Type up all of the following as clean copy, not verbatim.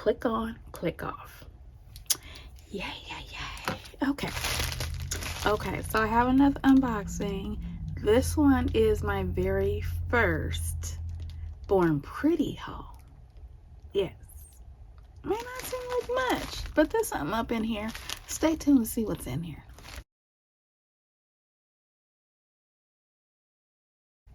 click on, click off. Yay, yay, yay. Okay, so I have another unboxing. This one is my very first Born Pretty haul. Yes, may not seem like much, but there's something up in here. Stay tuned to see what's in here.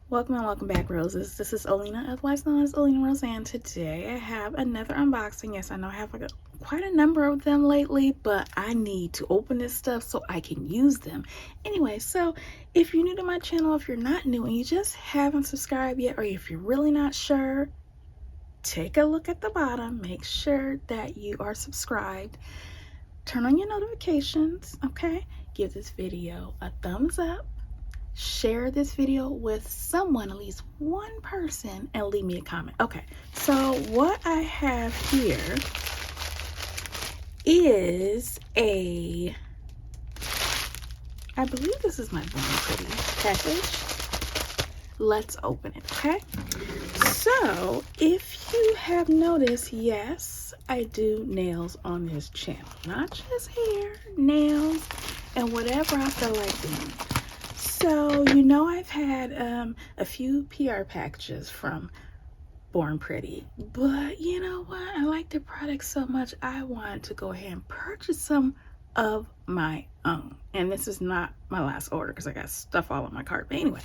Welcome and welcome back, Roses. This is Olena, otherwise known as OlenaRosanne. Today I have another unboxing. Yes, I know I have quite a number of them lately, but I need to open this stuff so I can use them. Anyway, so if you're new to my channel, if you're not new and you just haven't subscribed yet, or if you're really not sure, take a look at the bottom. Make sure that you are subscribed. Turn on your notifications, okay? Give this video a thumbs up. Share this video with someone, at least one person, and leave me a comment. Okay, so what I have here is I believe this is my Born Pretty package. Let's open it, okay? So, if you have noticed, yes, I do nails on this channel. Not just hair, nails, and whatever I feel like doing. So, you know, I've had a few PR packages from Born Pretty, but you know what? I like the product so much, I wanted to go ahead and purchase some of my own. And this is not my last order because I got stuff all on my cart. But anyway,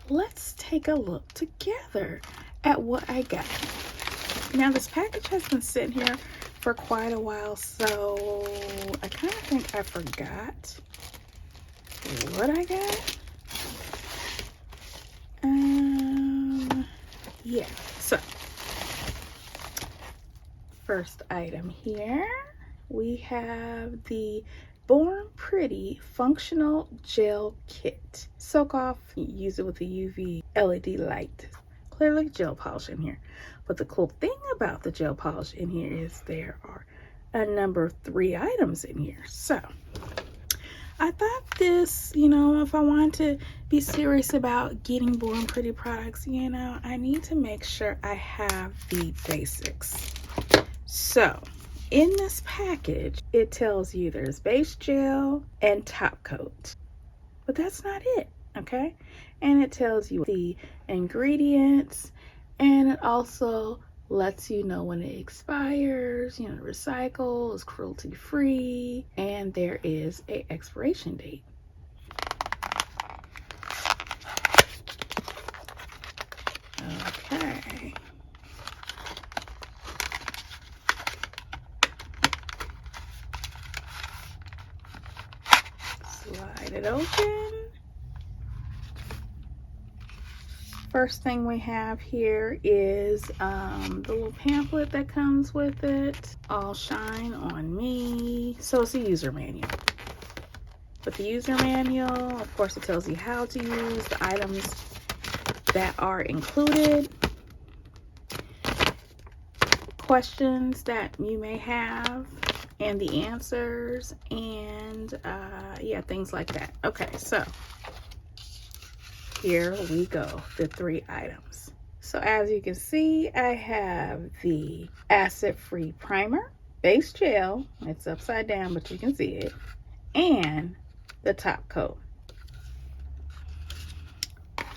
let's take a look together at what I got. Now, this package has been sitting here for quite a while, so I kind of think I forgot what I got. Yeah, so first item here, we have the Born Pretty Functional Gel Kit. Soak off, use it with the UV LED light. Clearly gel polish in here. But the cool thing about the gel polish in here is there are a number of 3 items in here. So I thought this, you know, if I want to be serious about getting Born Pretty products, you know, I need to make sure I have the basics. So, in this package, it tells you there's base gel and top coat. But that's not it, okay? And it tells you the ingredients, and it also lets you know when it expires, you know, recycle, is cruelty free, and there is a expiration date. Okay. Slide it open. First thing we have here is the little pamphlet that comes with it. All shine on me. So it's a user manual. With the user manual, of course, it tells you how to use the items that are included, questions that you may have, and the answers, and yeah, things like that. Okay, so here we go, the 3 items. So as you can see, I have the acid-free primer, base gel, it's upside down but you can see it, and the top coat.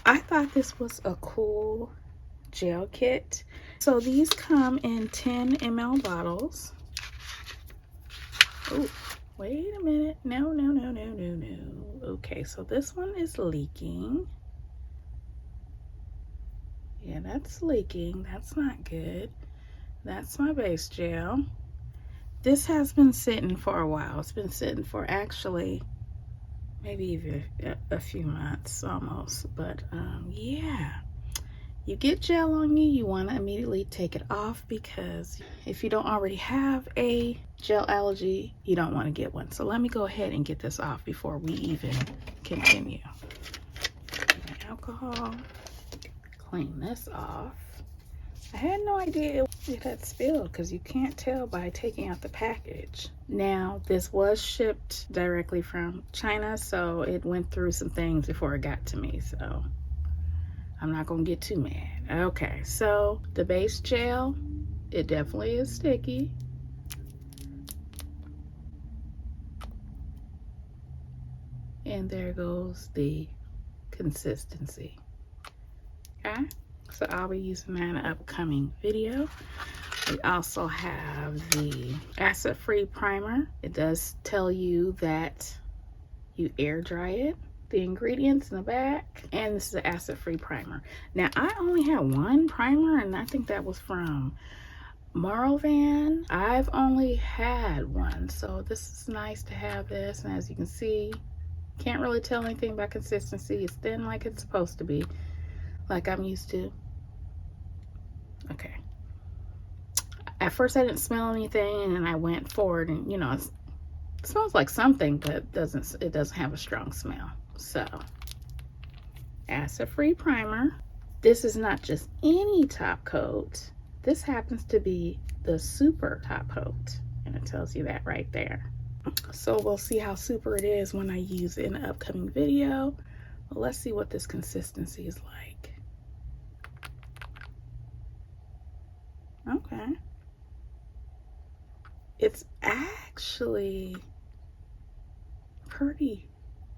I thought this was a cool gel kit. So these come in 10 ml bottles. Oh, wait a minute. No. Okay, so this one is leaking. Yeah, that's leaking. That's not good. That's my base gel. This has been sitting for a while. It's been sitting for actually maybe even a few months almost. But yeah, you get gel on you, you want to immediately take it off, because if you don't already have a gel allergy, you don't want to get one. So let me go ahead and get this off before we even continue. Alcohol. Clean this off. I had no idea it had spilled, because you can't tell by taking out the package. Now, this was shipped directly from China, so it went through some things before it got to me, so I'm not gonna get too mad. Okay, so the base gel It definitely is sticky. And there goes the consistency. Okay, so I'll be using that in an upcoming video. We also have the acid-free primer. It does tell you that you air dry it. The ingredients in the back, and this is an acid-free primer. Now I only had one primer, and I think that was from OlenaRosanne. I've only had one, so this is nice to have this. And as you can see, can't really tell anything by consistency. It's thin like it's supposed to be, like I'm used to. Okay. At first I didn't smell anything, and then I went forward, and you know, it smells like something, but it doesn't have a strong smell. So, acid-free primer. This is not just any top coat. This happens to be the super top coat, and it tells you that right there. So we'll see how super it is when I use it in an upcoming video. Well, let's see what this consistency is like. Okay. It's actually pretty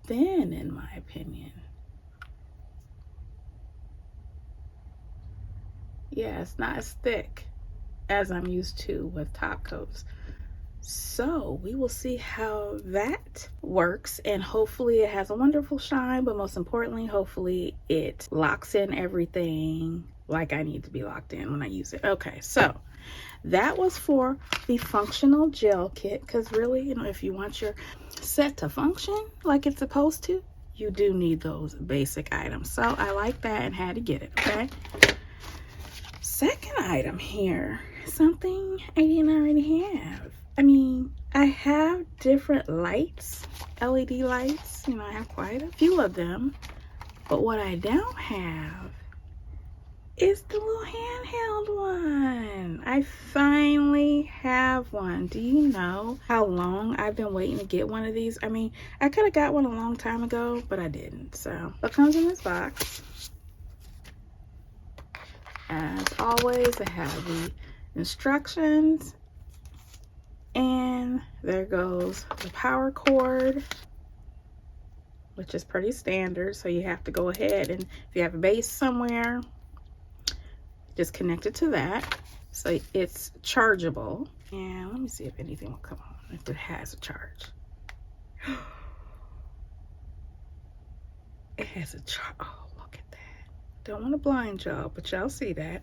thin in my opinion. Yeah, it's not as thick as I'm used to with top coats. So we will see how that works, and hopefully it has a wonderful shine, but most importantly, hopefully it locks in everything like I need to be locked in when I use it. Okay, so that was for the functional gel kit, because really, you know, if you want your set to function like it's supposed to, you do need those basic items. So I like that and had to get it. Okay, second item here, something I didn't already have. I mean, I have different lights, LED lights, you know, I have quite a few of them, but what I don't have is the little handheld one. I finally have one. Do you know how long I've been waiting to get one of these? I mean, I could have got one a long time ago, but I didn't. So what comes in this box? As always, I have the instructions, and there goes the power cord, which is pretty standard. So you have to go ahead, and if you have a base somewhere, just connect it to that. So it's chargeable. And let me see if anything will come on, if it has a charge. It has a charge. Oh, look at that. Don't want to blind y'all, but y'all see that.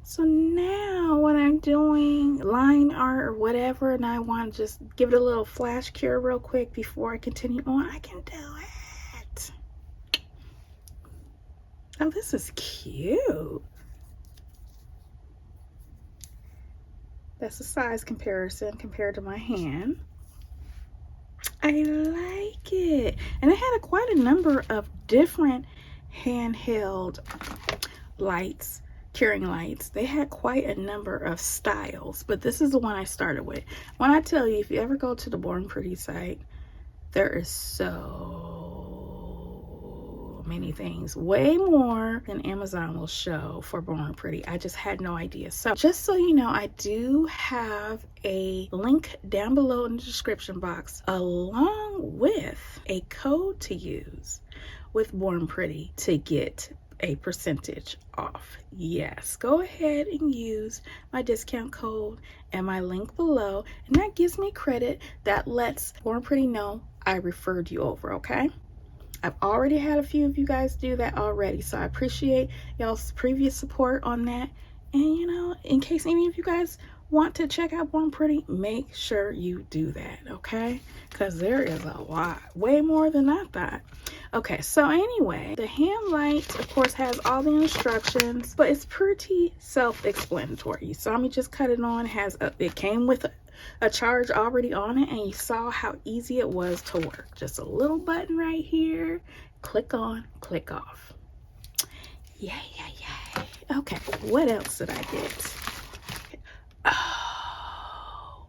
So now when I'm doing line art or whatever, and I want to just give it a little flash cure real quick before I continue on, I can do it. Oh, this is cute. That's a size comparison compared to my hand. I like it. And I had quite a number of different handheld lights, curing lights. They had quite a number of styles, but this is the one I started with. When I tell you, if you ever go to the Born Pretty site, there is so many things, way more than Amazon will show for Born Pretty. I just had no idea. So just so you know, I do have a link down below in the description box, along with a code to use with Born Pretty to get a percentage off. Yes, go ahead and use my discount code and my link below, and that gives me credit that lets Born Pretty know I referred you over. Okay, I've already had a few of you guys do that already, so I appreciate y'all's previous support on that. And you know, in case any of you guys want to check out Born Pretty, make sure you do that, okay? Because there is a lot, way more than I thought. Okay, so anyway, the hand light, of course, has all the instructions, but it's pretty self-explanatory. So let me just cut it on. It came with a charge already on it, and you saw how easy it was to work. Just a little button right here. Click on, click off. Yay, yay, yay. Okay, what else did I get? Oh,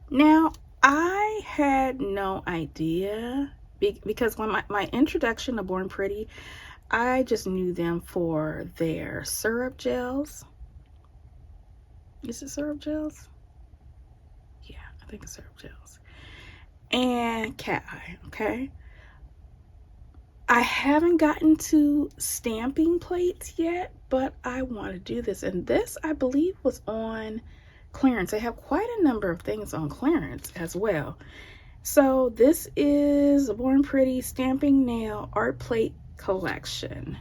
now I had no idea, because when my introduction to Born Pretty, I just knew them for their syrup gels. Is it syrup gels? Yeah, I think it's syrup gels. And cat eye, okay? I haven't gotten to stamping plates yet, but I want to do this. And this, I believe, was on clearance. They have quite a number of things on clearance as well. So this is a Born Pretty Stamping Nail Art Plate Collection.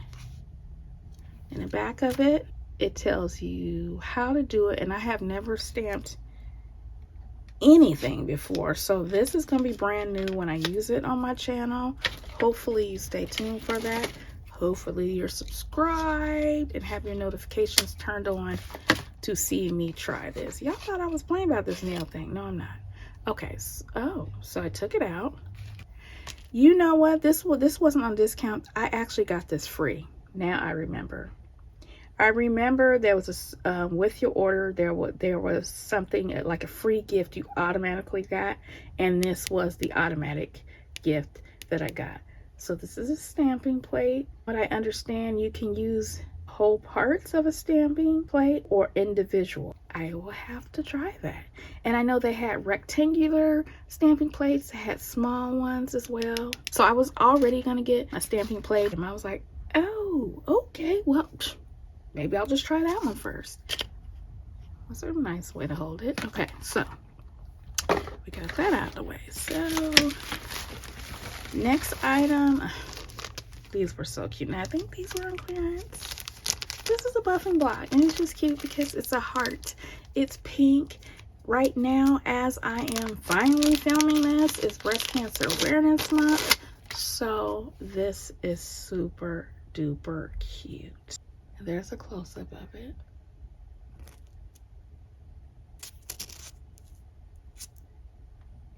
In the back of it, it tells you how to do it. And I have never stamped anything before, so this is going to be brand new when I use it on my channel. Hopefully you stay tuned for that. Hopefully you're subscribed and have your notifications turned on to see me try this. Y'all thought I was playing about this nail thing. No, I'm not. Okay, so I took it out. You know what? This wasn't on discount. I actually got this free. Now I remember. I remember there was a with your order there was something like a free gift you automatically got, and this was the automatic gift that I got. So this is a stamping plate. But I understand you can use whole parts of a stamping plate or individual. I will have to try that. And I know they had rectangular stamping plates, they had small ones as well. So I was already gonna get a stamping plate, and I was like, oh, okay, well, maybe I'll just try that one first. That's a nice way to hold it. Okay, so we got that out of the way. So next item, these were so cute. Now I think these were on clearance. This is a buffing block, and it's just cute because it's a heart. It's pink. Right now, as I am finally filming this, it's Breast Cancer Awareness Month. So this is super duper cute. There's a close-up of it.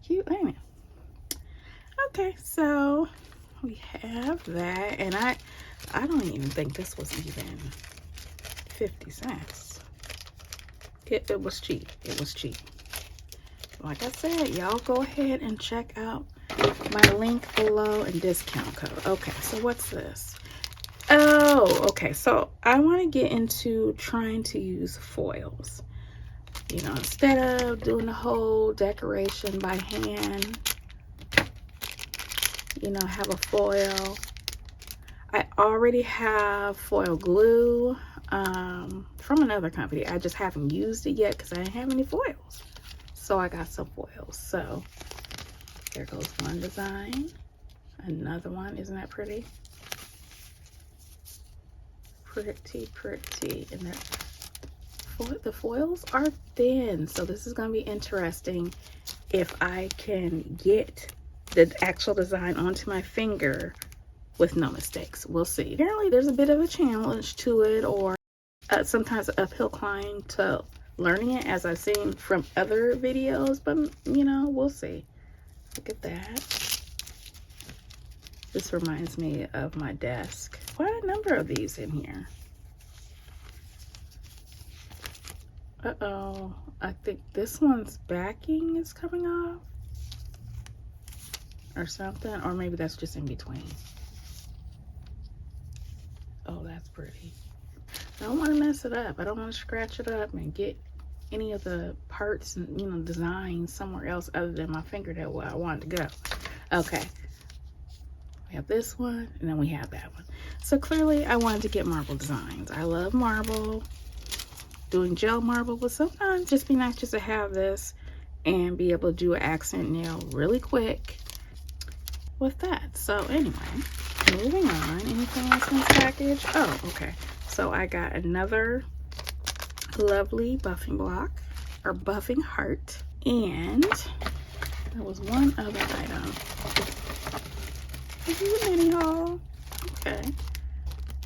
Cute, ain't it? Okay, so we have that, and I don't even think this was even 50 cents. It was cheap. It was cheap. Like I said, y'all go ahead and check out my link below and discount code. Okay, so what's this? Oh, okay, so I want to get into trying to use foils. You know, instead of doing the whole decoration by hand, you know, have a foil. I already have foil glue from another company. I just haven't used it yet because I didn't have any foils. So I got some foils. So there goes one design. Another one. Isn't that pretty? Pretty. And the foils are thin, so this is going to be interesting if I can get the actual design onto my finger with no mistakes. We'll see. Apparently there's a bit of a challenge to it, or sometimes an uphill climb to learning it, as I've seen from other videos, but you know, we'll see. Look at that. This reminds me of my desk. Quite a number of these in here. Uh-oh, I think this one's backing is coming off or something, or maybe that's just in between. Oh, that's pretty. I don't want to mess it up. I don't want to scratch it up and get any of the parts and, you know, designs somewhere else other than my finger that where I want it to go. Okay. We have this one, and then we have that one. So clearly I wanted to get marble designs. I love marble, doing gel marble, but sometimes just be nice just to have this and be able to do an accent nail really quick with that. So anyway, moving on. Anything else in this package? Oh, okay. So I got another lovely buffing block, or buffing heart, and there was one other item. This is a mini haul. Okay.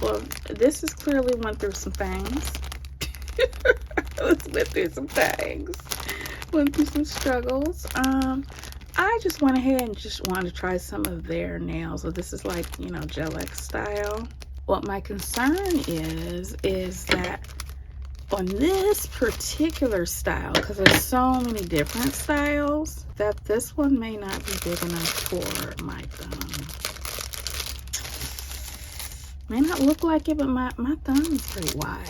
Well, this is clearly went through some things. Let's went through some things. Went through some struggles. I just went ahead and just wanted to try some of their nails. So this is like, you know, Gel X style. What my concern is that on this particular style, because there's so many different styles, that this one may not be big enough for my thumb. May not look like it, but my thumb is pretty wide.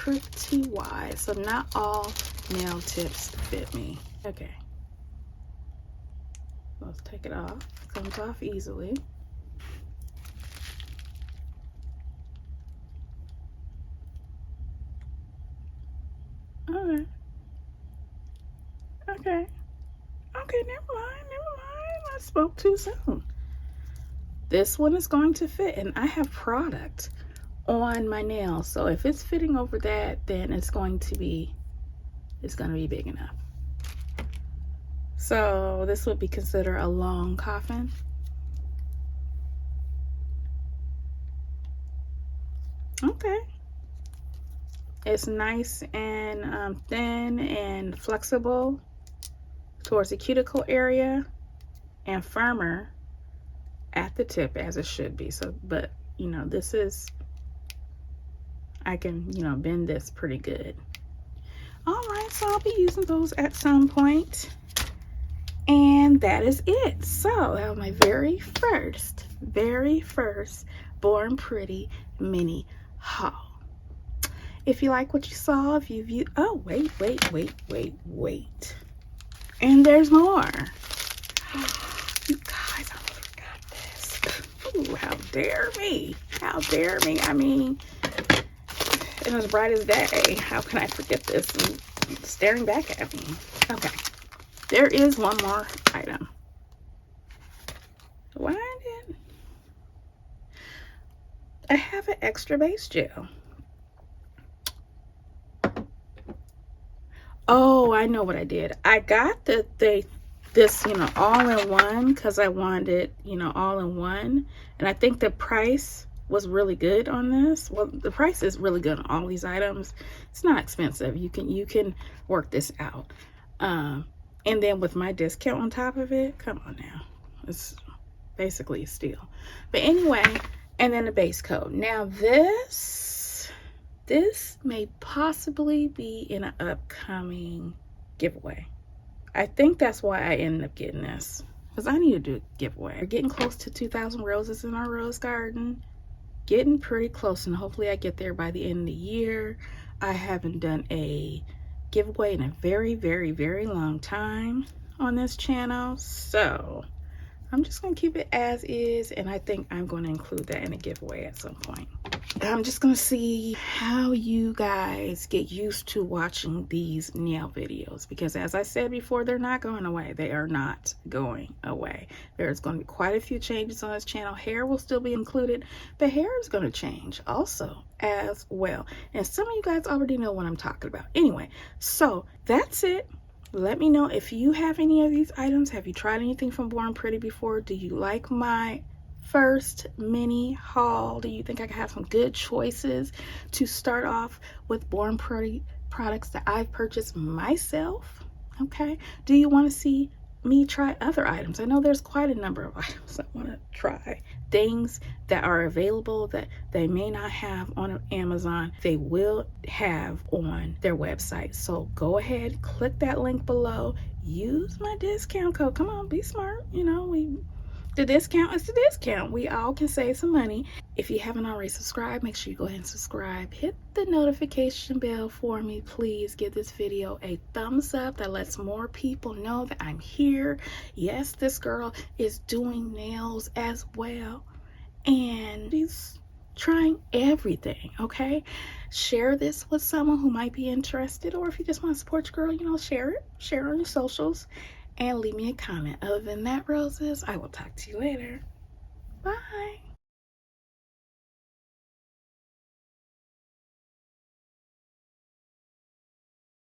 pretty wide, so not all nail tips fit me. Okay, let's take it off. It comes off easily. Okay. Okay. Okay, never mind. I spoke too soon. This one is going to fit, and I have product on my nails, so if it's fitting over that, then it's going to be big enough. So this would be considered a long coffin. Okay. It's nice and thin and flexible towards the cuticle area and firmer at the tip, as it should be. So, but you know, this is, I can, you know, bend this pretty good. All right, so I'll be using those at some point, and that is it. So that was my very first Born Pretty mini haul. If you like what you saw, if you view, oh wait, and there's more. You guys, I forgot this. Ooh, how dare me, I mean, it was bright as day. How can I forget this? And staring back at me. Okay, there is one more item. Why did I have an extra base gel? Oh, I know what I did. I got this, you know, all-in-one because I wanted it, you know, all-in-one, and I think the price was really good on this. Well, the price is really good on all these items. It's not expensive. You can work this out. And then with my discount on top of it, come on now, it's basically a steal. But anyway, and then the base coat. Now this may possibly be in an upcoming giveaway. I think that's why I ended up getting this, because I need to do a giveaway. We're getting close to 2,000 roses in our rose garden. Getting pretty close, and hopefully I get there by the end of the year. I haven't done a giveaway in a very long time on this channel, so I'm just gonna keep it as is, and I think I'm going to include that in a giveaway at some point. I'm just gonna see how you guys get used to watching these nail videos, because as I said before, they're not going away. They are not going away. There's going to be quite a few changes on this channel. Hair will still be included, but hair is going to change also as well, and some of you guys already know what I'm talking about. Anyway, so that's it. Let me know if you have any of these items. Have you tried anything from Born Pretty before? Do you like my first mini haul? Do you think I could have some good choices to start off with Born Pretty products that I've purchased myself? Okay. Do you want to see me try other items? I know there's quite a number of items I want to try. Things that are available that they may not have on Amazon, they will have on their website. So go ahead, click that link below, use my discount code. Come on, be smart. You know, the discount is the discount. We all can save some money. If you haven't already subscribed, make sure you go ahead and subscribe. Hit the notification bell for me. Please give this video a thumbs up. That lets more people know that I'm here. Yes, this girl is doing nails as well, and she's trying everything. Okay, share this with someone who might be interested, or if you just want to support your girl, you know, share it on your socials and leave me a comment. Other than that, roses, I will talk to you later. Bye.